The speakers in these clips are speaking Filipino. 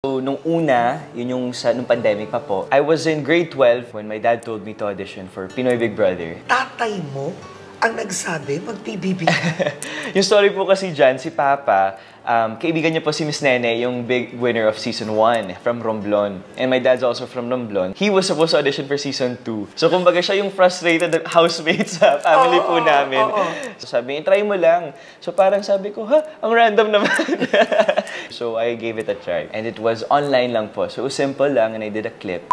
So, nung una, yun yung nung pandemic pa po, I was in grade 12 when my dad told me to audition for Pinoy Big Brother. Tatay mo ang nagsabi, mag-PBB. Yung story po kasi dyan, si Papa, kaibigan niya po si Miss Nene, yung big winner of Season 1 from Romblon. And my dad's also from Romblon. He was supposed to audition for Season 2. So, kumbaga siya yung frustrated housemate sa family po namin. So, sabi niya, try mo lang. So, parang sabi ko, ha? Ang random naman. So, I gave it a try. And it was online lang po. So, simple lang and I did a clip.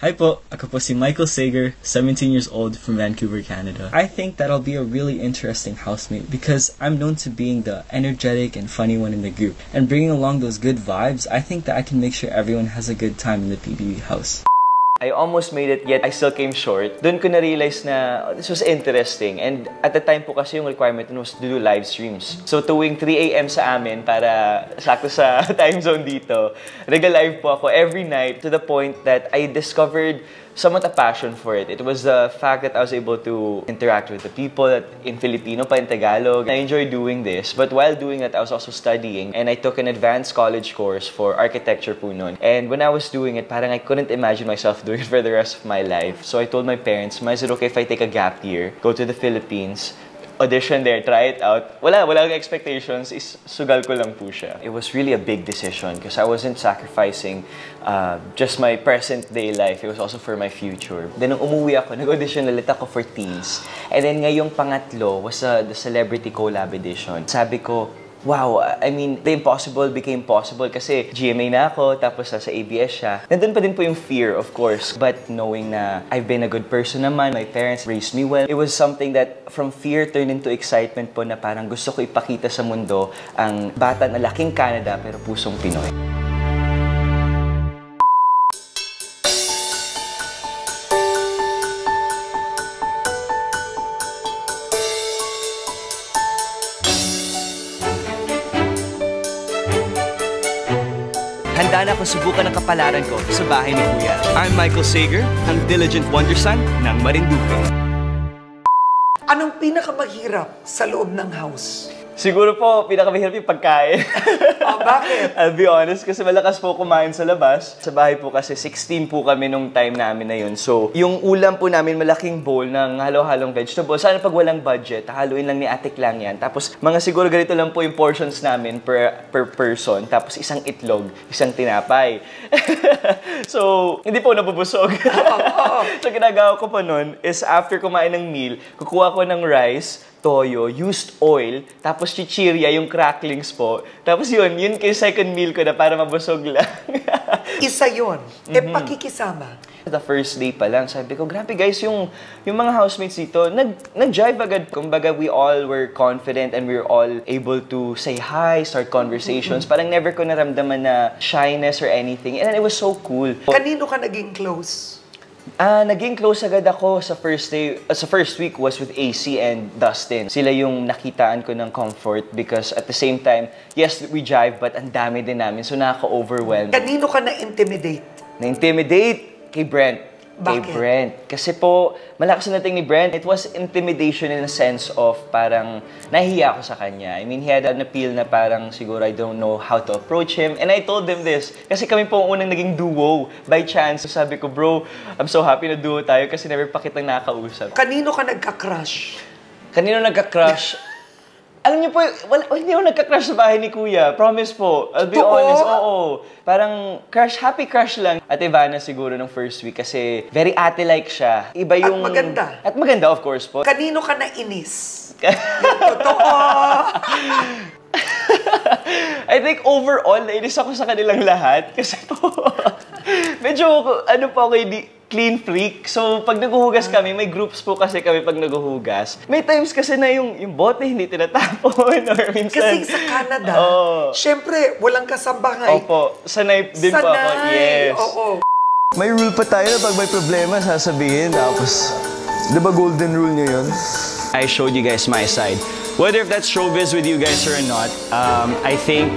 Hi po, ako po si Michael Sager, 17 years old from Vancouver, Canada. I think that I'll be a really interesting housemate because I'm known to being the energetic and funny one in the group. And bringing along those good vibes, I think that I can make sure everyone has a good time in the PBB house. I almost made it, yet I still came short. Doon ko na-realize na this was interesting. And at the time po kasi yung requirement was to do live streams. So tuwing 3 AM sa amin para sakto sa time zone dito, nag-live po ako every night to the point that I discovered somewhat a passion for it. It was the fact that I was able to interact with the people in Filipino pa in Tagalog. I enjoy doing this, but while doing that, I was also studying and I took an advanced college course for architecture po nun. And when I was doing it, parang I couldn't imagine myself doing it for the rest of my life. So I told my parents, is it okay if I take a gap year, go to the Philippines, audition there, try it out. Walang expectations, sugal ko lang po siya. It was really a big decision because I wasn't sacrificing just my present day life. It was also for my future. Then nung umuwi ako, nag-audition ulit ako for Teens. And then ngayong pangatlo was the Celebrity Collab Edition. Sabi ko, wow, I mean, the impossible became possible kasi GMA na ako, tapos sa ABS siya. Nandun pa din po yung fear, of course. But knowing na I've been a good person naman, my parents raised me well, it was something that from fear turned into excitement po na parang gusto ko ipakita sa mundo ang bata na laking Canada pero pusong Pinoy. Handa na akong subukan ang kapalaran ko sa bahay ni Kuya. I'm Michael Sager, ang diligent wonderson ng Marinduque. Anong pinakamahirap sa loob ng house? Siguro po, pinakamahirap yung pagkain. Oh, bakit? I'll be honest, kasi malakas po kumain sa labas. Sa bahay po kasi 16 po kami nung time namin na yun. So, yung ulam po namin, malaking bowl ng halo-halong vegetables. Sana pag walang budget, haluin lang ni Ate lang yan. Tapos, mga siguro ganito lang po yung portions namin per person. Tapos, isang itlog, isang tinapay. So, hindi po nabubusog. So, ginagawa ko po nun is after kumain ng meal, kukuha ko ng rice, toyo, used oil, tapos chichirya, yung cracklings po. Tapos yun kay second meal ko na para mabusog lang. Isa yun. Pakikisama. The first day pa lang, sabi ko, grabe guys, yung mga housemates dito, nag-jive agad. Kumbaga, we all were confident and we were all able to say hi, start conversations. Parang never ko naramdaman na shyness or anything. And it was so cool. Kanino ka naging close? Naging close agad ako sa first day, sa first week was with AC and Dustin. Sila yung nakitaan ko ng comfort because at the same time, yes, we jive, but ang dami din namin, so nakaka-overwhelm. Kanino ka na-intimidate? Na-intimidate? Kay Brent. Bakit? Kay Brent. Kasi po, malakas na dating ni Brent. It was intimidation in a sense of parang nahihiya ako sa kanya. I mean, he had an appeal na parang siguro I don't know how to approach him. And I told him this. Kasi kami po ang unang naging duo. By chance, so sabi ko, bro, I'm so happy na duo tayo kasi never pa kitang nakakausap. Kanino ka nagka-crush? Kanino nagka-crush? Alam niyo po, hindi ako nagka-crush sa bahay ni Kuya. Promise po. I'll be honest. Oo. Parang crush, happy crush lang. At Ivana siguro ng first week kasi very ate-like siya. Iba yung... At maganda. At maganda, of course po. Kanino ka nainis? Totoo! I think overall, nainis ako sa kanilang lahat. Kasi po, medyo, ano po ako, clean freak. So, pag naghuhugas kami, may groups po kasi kami pag naghuhugas. May times kasi na yung bote hindi tinatapon or minsan... Kasi sa Canada, syempre, walang kasambahay. Opo, sanay din po ako. Yes. Oo. May rule pa tayo na pag may problema, sasabihin. Tapos, di ba golden rule nyo yun? I showed you guys my side. Whether if that's showbiz with you guys or not, I think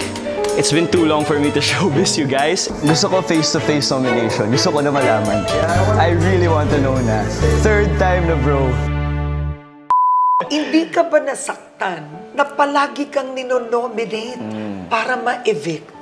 it's been too long for me to showbiz you guys. Gusto ko face-to-face nomination. Gusto ko na malaman. I really want to know na. Third time na, bro. Hindi ka ba nasaktan na palagi kang ninonominate para ma-evict?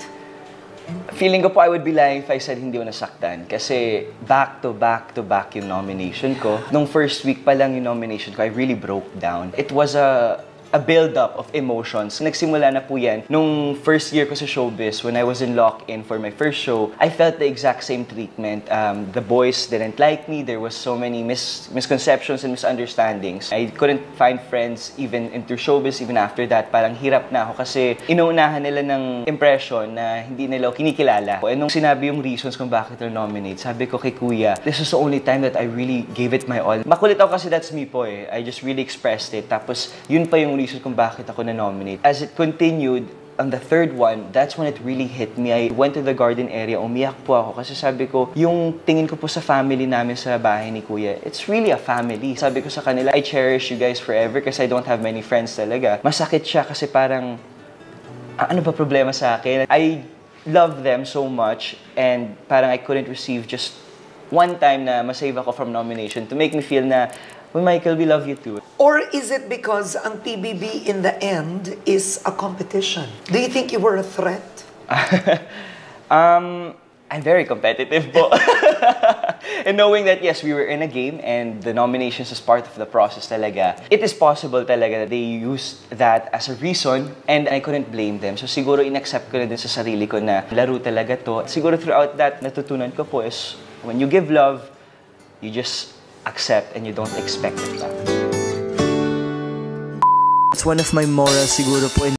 Feeling ko po I would be lying if I said hindi ko nasaktan. Kasi back to back yung nomination ko. Nung first week pa lang yung nomination ko, I really broke down. It was a build-up of emotions. Nagsimula na po yan nung first year ko sa showbiz, when I was in lock-in for my first show. I felt the exact same treatment. The boys didn't like me. There was so many misconceptions and misunderstandings. I couldn't find friends even into showbiz, even after that. Parang hirap na ako kasi inuunahan nila ng impression na hindi nila kinikilala. And nung sinabi yung reasons kung bakit na nominate, sabi ko kay Kuya, this was the only time that I really gave it my all. Makulit ako kasi that's me po eh. I just really expressed it. Tapos yun pa yung reason kung bakit ako na-nominate. As it continued, on the third one, that's when it really hit me. I went to the garden area, umiyak po ako kasi sabi ko, yung tingin ko po sa family namin sa bahay ni Kuya, it's really a family. Sabi ko sa kanila, I cherish you guys forever kasi I don't have many friends talaga. Masakit siya kasi parang, ano ba problema sa akin? I love them so much and parang I couldn't receive just one time na masave ako from nomination to make me feel na, well, Michael, we love you too. Or is it because ang PBB in the end is a competition? Do you think you were a threat? I'm very competitive po. And knowing that, yes, we were in a game and the nominations is part of the process talaga, it is possible talaga that they used that as a reason and I couldn't blame them. So siguro in-accept ko na din sa sarili ko na laro talaga to. Siguro throughout that, natutunan ko po is when you give love, you just accept and you don't expect it back. It's one of my morals siguro po